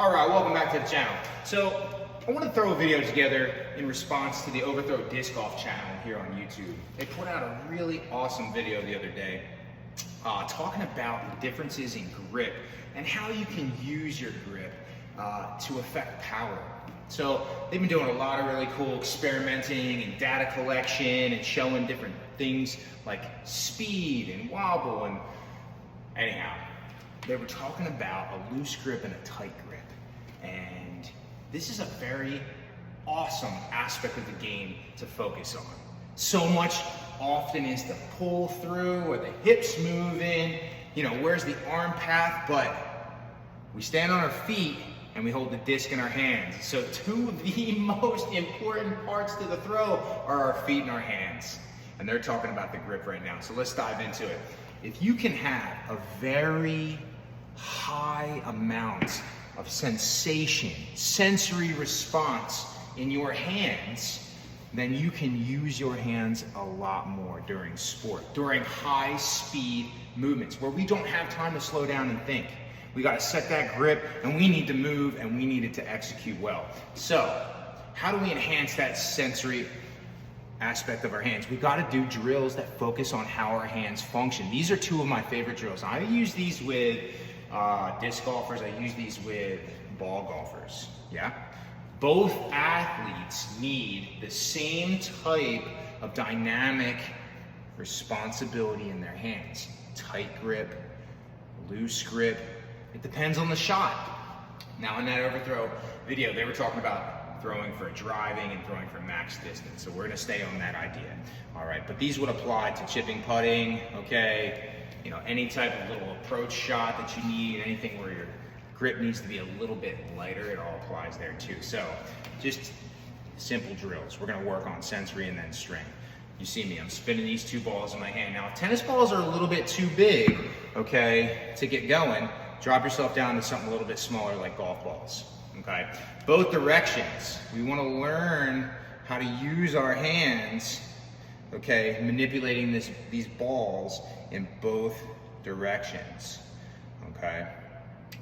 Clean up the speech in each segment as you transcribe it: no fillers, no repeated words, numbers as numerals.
All right, welcome back to the channel. So I want to throw a video together in response to the Overthrow Disc Golf channel here on YouTube. They put out a really awesome video the other day talking about the differences in grip and how you can use your grip to affect power. So they've been doing a lot of really cool experimenting and data collection and showing different things like speed and wobble, and anyhow, they were talking about a loose grip and a tight grip. And this is a very awesome aspect of the game to focus on. So much often is the pull through or the hips moving, you know, where's the arm path, but we stand on our feet and we hold the disc in our hands. So two of the most important parts to the throw are our feet and our hands. And they're talking about the grip right now. So let's dive into it. If you can have a very high amount of sensation, sensory response in your hands, then you can use your hands a lot more during sport, during high speed movements where we don't have time to slow down and think. We got to set that grip and we need to move and we need it to execute well. So how do we enhance that sensory aspect of our hands? We got to do drills that focus on how our hands function. These are two of my favorite drills. I use these with disc golfers. I use these with ball golfers. Yeah, both athletes need the same type of dynamic responsibility in their hands. Tight grip, loose grip. It depends on the shot. Now in that overthrow video, they were talking about throwing for driving and throwing for max distance. So we're gonna stay on that idea. All right, but these would apply to chipping, putting, okay? You know, any type of little approach shot that you need, anything where your grip needs to be a little bit lighter, it all applies there too. So just simple drills. We're gonna work on sensory and then strength. You see me, I'm spinning these two balls in my hand. Now, if tennis balls are a little bit too big, okay, to get going, drop yourself down to something a little bit smaller like golf balls, okay? Both directions. We wanna learn how to use our hands, okay, manipulating these balls in both directions, okay?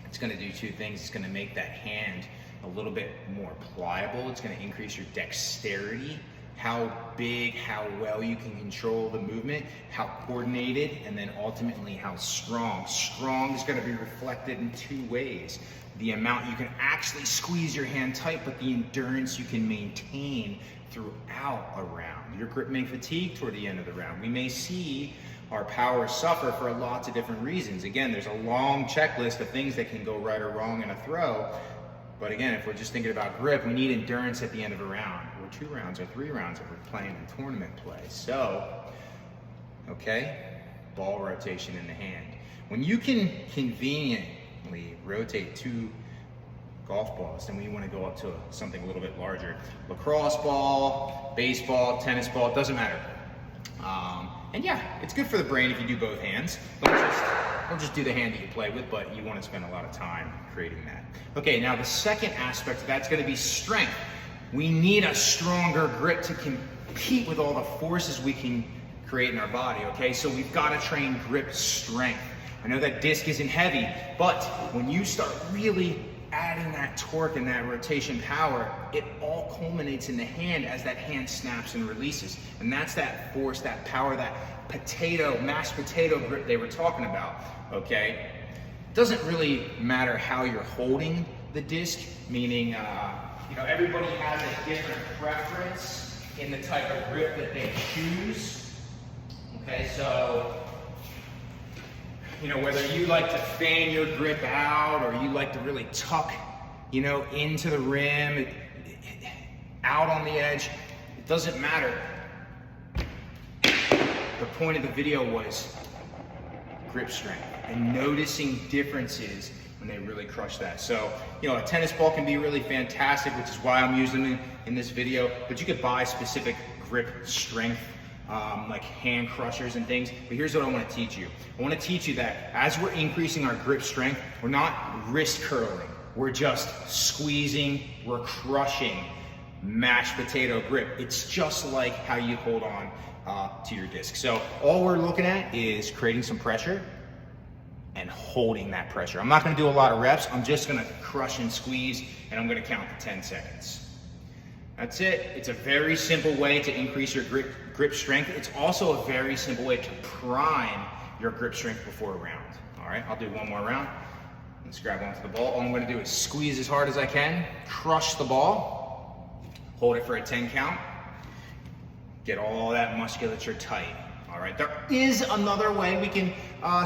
It's gonna do two things. It's gonna make that hand a little bit more pliable. It's gonna increase your dexterity, how big, how well you can control the movement, how coordinated, and then ultimately how strong. Strong is gonna be reflected in two ways. The amount you can actually squeeze your hand tight, but the endurance you can maintain throughout a round. Your grip may fatigue toward the end of the round. We may see our power suffer for lots of different reasons. Again, there's a long checklist of things that can go right or wrong in a throw. But again, if we're just thinking about grip, we need endurance at the end of a round, or 2 rounds, or 3 rounds if we're playing in tournament play. So, okay, ball rotation in the hand. When you can conveniently rotate 2 golf balls, then we want to go up to something a little bit larger. Lacrosse ball, baseball, tennis ball, it doesn't matter. And yeah, it's good for the brain if you do both hands. Don't just do the hand that you play with, but you want to spend a lot of time creating that. Okay, now the second aspect of that's going to be strength. We need a stronger grip to compete with all the forces we can create in our body, okay? So we've got to train grip strength. I know that disc isn't heavy, but when you start really adding that torque and that rotation power, it all culminates in the hand as that hand snaps and releases. And that's that force, that power, that mashed potato grip they were talking about, okay? It doesn't really matter how you're holding the disc, meaning, you know, everybody has a different preference in the type of grip that they choose, okay? So, you know, whether you like to fan your grip out or you like to really tuck, you know, into the rim, out on the edge, it doesn't matter. The point of the video was grip strength and noticing differences when they really crush that. So, you know, a tennis ball can be really fantastic, which is why I'm using it in this video, but you could buy specific grip strength like hand crushers and things. But here's what I want to teach you. I want to teach you that as we're increasing our grip strength, we're not wrist curling. We're just squeezing, we're crushing mashed potato grip. It's just like how you hold on to your disc. So all we're looking at is creating some pressure and holding that pressure. I'm not gonna do a lot of reps. I'm just gonna crush and squeeze, and I'm gonna count to 10 seconds. That's it. It's a very simple way to increase your grip strength. It's also a very simple way to prime your grip strength before a round. All right, I'll do one more round. Let's grab onto the ball. All I'm gonna do is squeeze as hard as I can, crush the ball, hold it for a 10 count, get all that musculature tight. All right, there is another way we can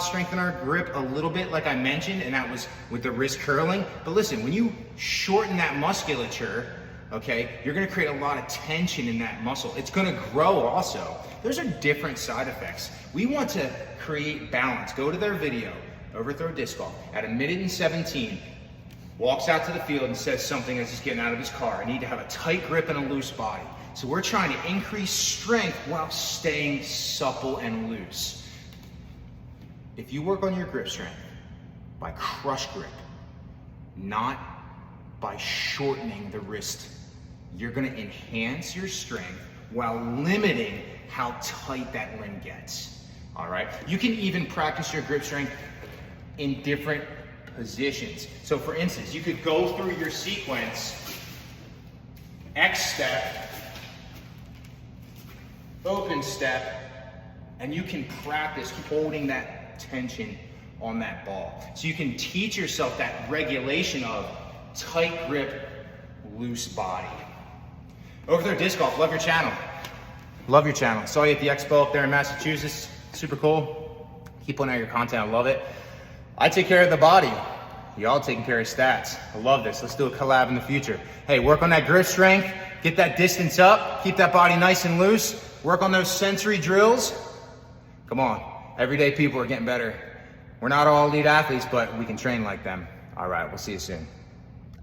strengthen our grip a little bit, like I mentioned, and that was with the wrist curling. But listen, when you shorten that musculature, okay, you're gonna create a lot of tension in that muscle. It's gonna grow also. Those are different side effects. We want to create balance. Go to their video, overthrow disc golf, at 1 minute and 17, walks out to the field and says something as he's getting out of his car. I need to have a tight grip and a loose body. So we're trying to increase strength while staying supple and loose. If you work on your grip strength by crush grip, not by shortening the wrist, you're gonna enhance your strength while limiting how tight that limb gets, all right? You can even practice your grip strength in different positions. So for instance, you could go through your sequence, X step, open step, and you can practice holding that tension on that ball. So you can teach yourself that regulation of tight grip, loose body. Overthrow Disc Golf, love your channel. Love your channel. Saw you at the expo up there in Massachusetts. Super cool. Keep putting out your content, I love it. I take care of the body. Y'all taking care of stats. I love this. Let's do a collab in the future. Hey, work on that grip strength, get that distance up, keep that body nice and loose, work on those sensory drills. Come on, everyday people are getting better. We're not all elite athletes, but we can train like them. All right, we'll see you soon.